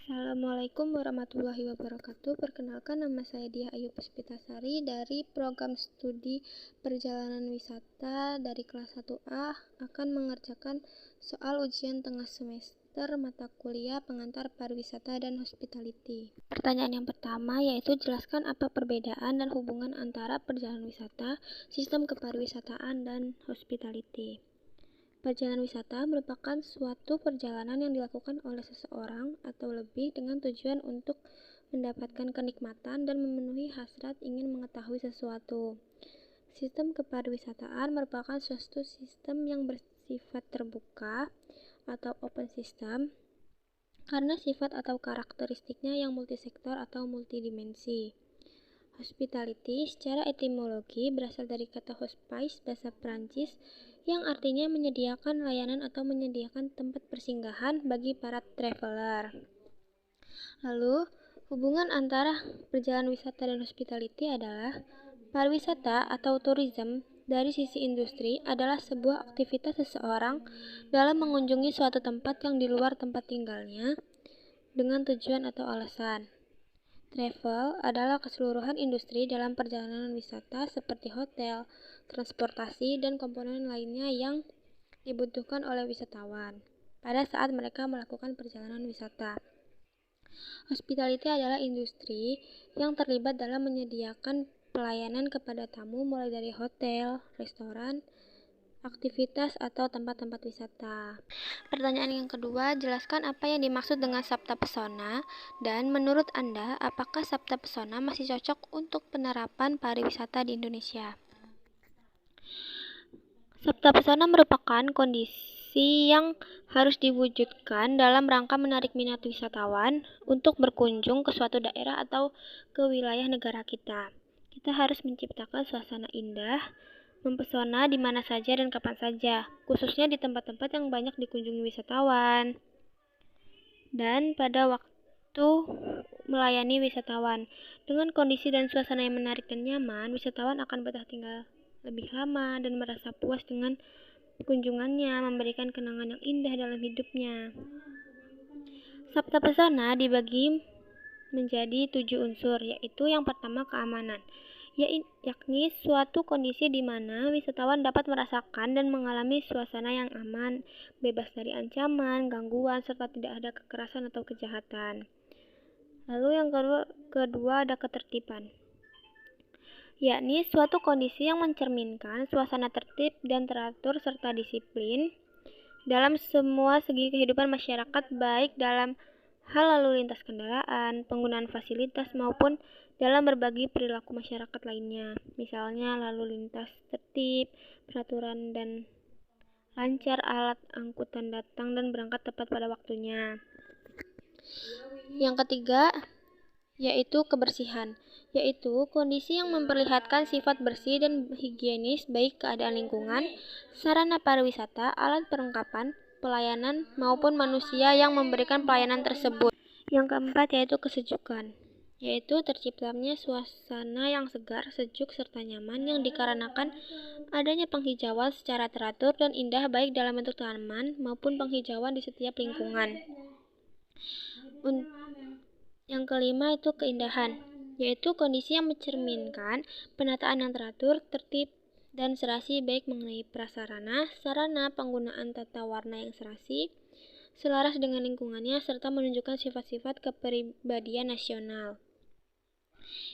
Assalamualaikum warahmatullahi wabarakatuh. Perkenalkan, nama saya Diah Ayu Puspitasari dari program studi perjalanan wisata dari kelas 1A akan mengerjakan soal ujian tengah semester mata kuliah pengantar pariwisata dan hospitality. Pertanyaan yang pertama yaitu jelaskan apa perbedaan dan hubungan antara perjalanan wisata, sistem kepariwisataan, dan hospitality. Perjalanan wisata merupakan suatu perjalanan yang dilakukan oleh seseorang atau lebih dengan tujuan untuk mendapatkan kenikmatan dan memenuhi hasrat ingin mengetahui sesuatu. Sistem kepariwisataan merupakan suatu sistem yang bersifat terbuka atau open system karena sifat atau karakteristiknya yang multisektor atau multidimensi. Hospitality secara etimologi berasal dari kata hospice bahasa Prancis yang artinya menyediakan layanan atau menyediakan tempat persinggahan bagi para traveler. Lalu, hubungan antara perjalanan wisata dan hospitality adalah pariwisata atau tourism dari sisi industri adalah sebuah aktivitas seseorang dalam mengunjungi suatu tempat yang di luar tempat tinggalnya dengan tujuan atau alasan. Travel adalah keseluruhan industri dalam perjalanan wisata seperti hotel, transportasi, dan komponen lainnya yang dibutuhkan oleh wisatawan pada saat mereka melakukan perjalanan wisata. Hospitality adalah industri yang terlibat dalam menyediakan pelayanan kepada tamu mulai dari hotel, restoran, aktivitas atau tempat-tempat wisata. Pertanyaan yang kedua, jelaskan apa yang dimaksud dengan sabta pesona dan menurut Anda, apakah sabta pesona masih cocok untuk penerapan pariwisata di Indonesia? Sabta pesona merupakan kondisi yang harus diwujudkan dalam rangka menarik minat wisatawan untuk berkunjung ke suatu daerah atau ke wilayah negara kita. Kita harus menciptakan suasana indah, mempesona di mana saja dan kapan saja, khususnya di tempat-tempat yang banyak dikunjungi wisatawan. Dan pada waktu melayani wisatawan, dengan kondisi dan suasana yang menarik dan nyaman, wisatawan akan betah tinggal lebih lama dan merasa puas dengan kunjungannya, memberikan kenangan yang indah dalam hidupnya. Sabta pesona dibagi menjadi 7 unsur, yaitu yang pertama keamanan, yakni suatu kondisi di mana wisatawan dapat merasakan dan mengalami suasana yang aman, bebas dari ancaman, gangguan, serta tidak ada kekerasan atau kejahatan. Lalu yang kedua ada ketertiban, yakni suatu kondisi yang mencerminkan suasana tertib dan teratur serta disiplin dalam semua segi kehidupan masyarakat, baik dalam hal lalu lintas kendaraan, penggunaan fasilitas, maupun dalam berbagai perilaku masyarakat lainnya, misalnya lalu lintas tertib, peraturan dan lancar, alat angkutan datang dan berangkat tepat pada waktunya. Yang ketiga, yaitu kebersihan, yaitu kondisi yang memperlihatkan sifat bersih dan higienis baik keadaan lingkungan, sarana pariwisata, alat perlengkapan, pelayanan, maupun manusia yang memberikan pelayanan tersebut. Yang keempat yaitu kesejukan, yaitu terciptanya suasana yang segar, sejuk, serta nyaman yang dikarenakan adanya penghijauan secara teratur dan indah baik dalam bentuk tanaman maupun penghijauan di setiap lingkungan. Yang kelima itu keindahan, yaitu kondisi yang mencerminkan penataan yang teratur, tertib, dan serasi baik mengenai prasarana, sarana, penggunaan tata warna yang serasi, selaras dengan lingkungannya, serta menunjukkan sifat-sifat kepribadian nasional.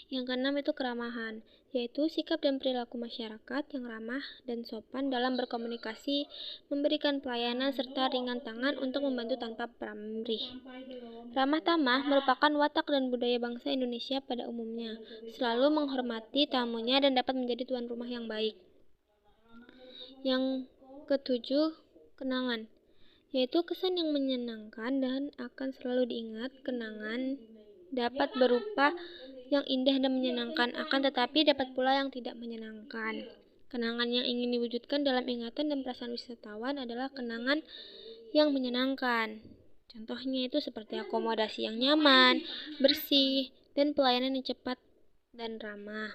Yang keenam itu keramahan, yaitu sikap dan perilaku masyarakat yang ramah dan sopan dalam berkomunikasi, memberikan pelayanan, serta ringan tangan untuk membantu tanpa pamrih. Ramah tamah merupakan watak dan budaya bangsa Indonesia pada umumnya, selalu menghormati tamunya dan dapat menjadi tuan rumah yang baik. Yang ketujuh, kenangan, yaitu kesan yang menyenangkan dan akan selalu diingat. Kenangan dapat berupa yang indah dan menyenangkan, akan tetapi dapat pula yang tidak menyenangkan. Kenangan yang ingin diwujudkan dalam ingatan dan perasaan wisatawan adalah kenangan yang menyenangkan. Contohnya itu seperti akomodasi yang nyaman, bersih, dan pelayanan yang cepat dan ramah.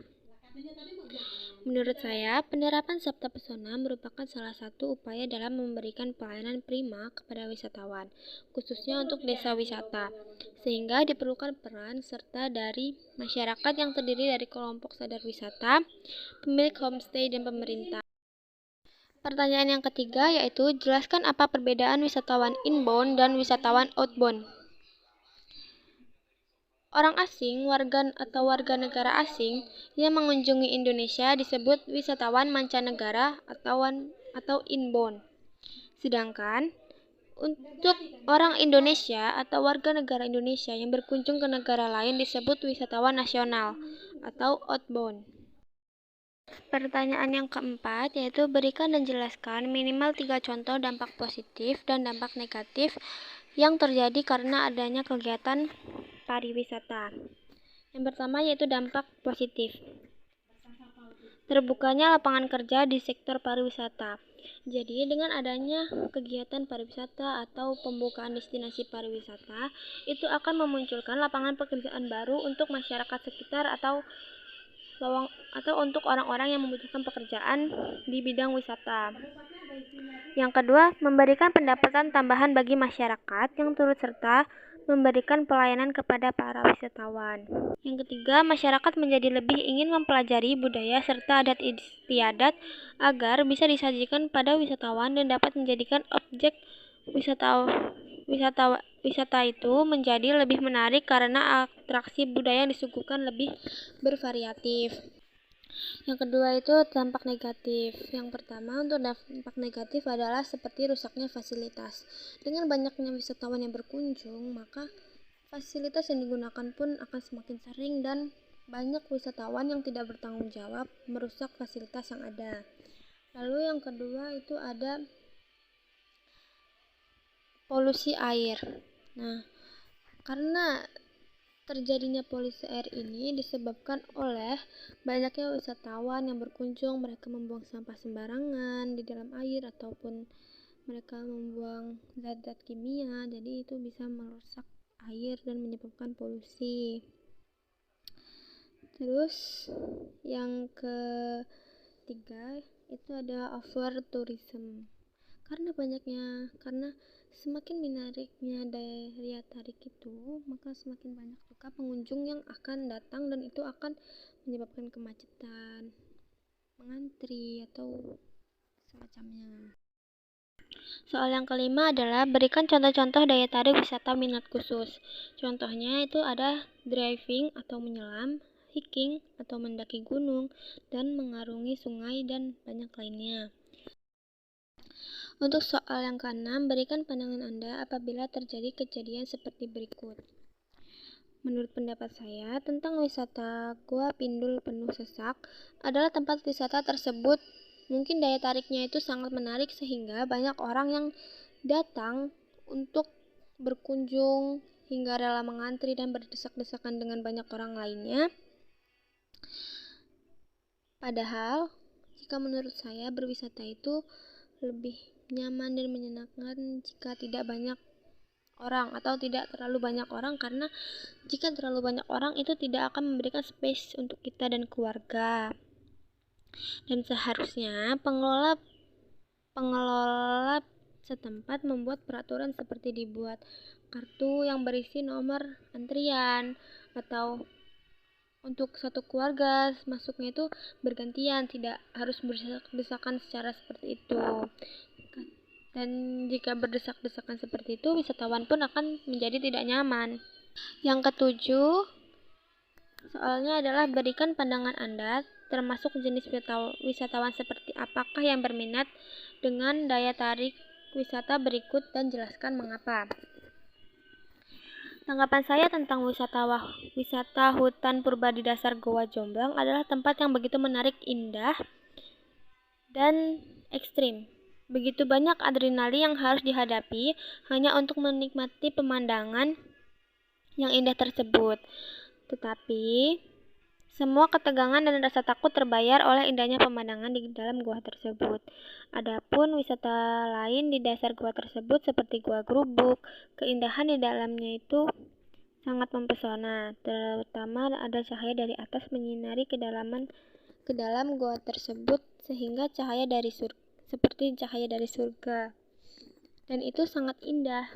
Menurut saya, penerapan sabta pesona merupakan salah satu upaya dalam memberikan pelayanan prima kepada wisatawan, khususnya untuk desa wisata. sehingga diperlukan peran serta dari masyarakat yang terdiri dari kelompok sadar wisata, pemilik homestay, dan pemerintah. Pertanyaan yang ketiga yaitu jelaskan apa perbedaan wisatawan inbound dan wisatawan outbound. Orang asing, warga negara asing yang mengunjungi Indonesia disebut wisatawan mancanegara atau inbound. Sedangkan untuk orang Indonesia atau warga negara Indonesia yang berkunjung ke negara lain disebut wisatawan nasional atau outbound. Pertanyaan yang keempat yaitu berikan dan jelaskan minimal 3 contoh dampak positif dan dampak negatif yang terjadi karena adanya kegiatan pariwisata. Yang pertama yaitu dampak positif. Terbukanya lapangan kerja di sektor pariwisata. Jadi, dengan adanya kegiatan pariwisata atau pembukaan destinasi pariwisata, itu akan memunculkan lapangan pekerjaan baru untuk masyarakat sekitar atau untuk orang-orang yang membutuhkan pekerjaan di bidang wisata. Yang kedua, memberikan pendapatan tambahan bagi masyarakat yang turut serta memberikan pelayanan kepada para wisatawan. Yang ketiga, masyarakat menjadi lebih ingin mempelajari budaya serta adat istiadat agar bisa disajikan pada wisatawan dan dapat menjadikan objek wisata itu menjadi lebih menarik karena atraksi budaya yang disuguhkan lebih bervariatif. Yang kedua itu dampak negatif. Yang pertama untuk dampak negatif adalah seperti rusaknya fasilitas. Dengan banyaknya wisatawan yang berkunjung, maka fasilitas yang digunakan pun akan semakin sering dan banyak wisatawan yang tidak bertanggung jawab merusak fasilitas yang ada. Lalu yang kedua itu ada polusi air. Nah, karena terjadinya polusi air ini disebabkan oleh banyaknya wisatawan yang berkunjung, mereka membuang sampah sembarangan di dalam air ataupun mereka membuang zat-zat kimia, jadi itu bisa merusak air dan menyebabkan polusi. Terus yang ketiga itu ada over tourism. Karena semakin menariknya daya tarik itu, maka semakin banyak juga pengunjung yang akan datang dan itu akan menyebabkan kemacetan, mengantri atau semacamnya. Soal yang kelima adalah berikan contoh-contoh daya tarik wisata minat khusus. Contohnya itu ada driving atau menyelam, hiking atau mendaki gunung, dan mengarungi sungai dan banyak lainnya. Untuk soal yang keenam, berikan pandangan Anda apabila terjadi kejadian seperti berikut. Menurut pendapat saya, tentang wisata Gua Pindul penuh sesak adalah tempat wisata tersebut mungkin daya tariknya itu sangat menarik sehingga banyak orang yang datang untuk berkunjung hingga rela mengantri dan berdesak-desakan dengan banyak orang lainnya. Padahal, jika menurut saya berwisata itu lebih nyaman dan menyenangkan jika tidak banyak orang atau tidak terlalu banyak orang, karena jika terlalu banyak orang itu tidak akan memberikan space untuk kita dan keluarga. Dan seharusnya pengelola setempat membuat peraturan seperti dibuat kartu yang berisi nomor antrian atau untuk satu keluarga masuknya itu bergantian, tidak harus berdesak-desakan secara seperti itu. Dan jika berdesak-desakan seperti itu, wisatawan pun akan menjadi tidak nyaman. Yang ketujuh, soalnya adalah berikan pandangan Anda, termasuk jenis wisatawan seperti apakah yang berminat dengan daya tarik wisata berikut dan jelaskan mengapa. Tanggapan saya tentang wisata hutan purba di dasar Goa Jomblang adalah tempat yang begitu menarik, indah, dan ekstrim. Begitu banyak adrenalin yang harus dihadapi hanya untuk menikmati pemandangan yang indah tersebut. Tetapi, semua ketegangan dan rasa takut terbayar oleh indahnya pemandangan di dalam gua tersebut. Adapun wisata lain di dasar gua tersebut seperti Gua Grubuk, keindahan di dalamnya itu sangat mempesona. Terutama ada cahaya dari atas menyinari ke dalam gua tersebut sehingga seperti cahaya dari surga, dan itu sangat indah.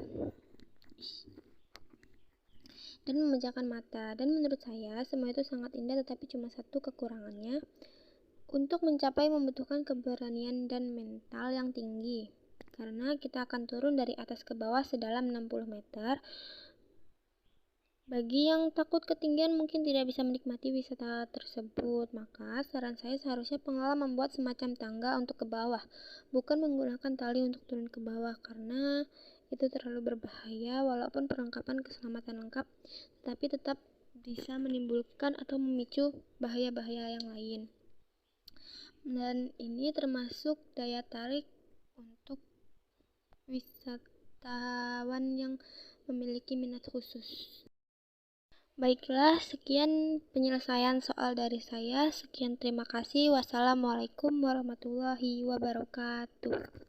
dan memanjakan mata. Dan menurut saya, semua itu sangat indah, tetapi cuma satu kekurangannya. Untuk mencapai membutuhkan keberanian dan mental yang tinggi. Karena kita akan turun dari atas ke bawah sedalam 60 meter. Bagi yang takut ketinggian mungkin tidak bisa menikmati wisata tersebut, maka saran saya seharusnya pengelola membuat semacam tangga untuk ke bawah, bukan menggunakan tali untuk turun ke bawah, karena itu terlalu berbahaya. Walaupun perlengkapan keselamatan lengkap, tetapi tetap bisa menimbulkan atau memicu bahaya-bahaya yang lain. Dan ini termasuk daya tarik untuk wisatawan yang memiliki minat khusus. Baiklah, sekian penyelesaian soal dari saya. Sekian, terima kasih. Wassalamualaikum warahmatullahi wabarakatuh.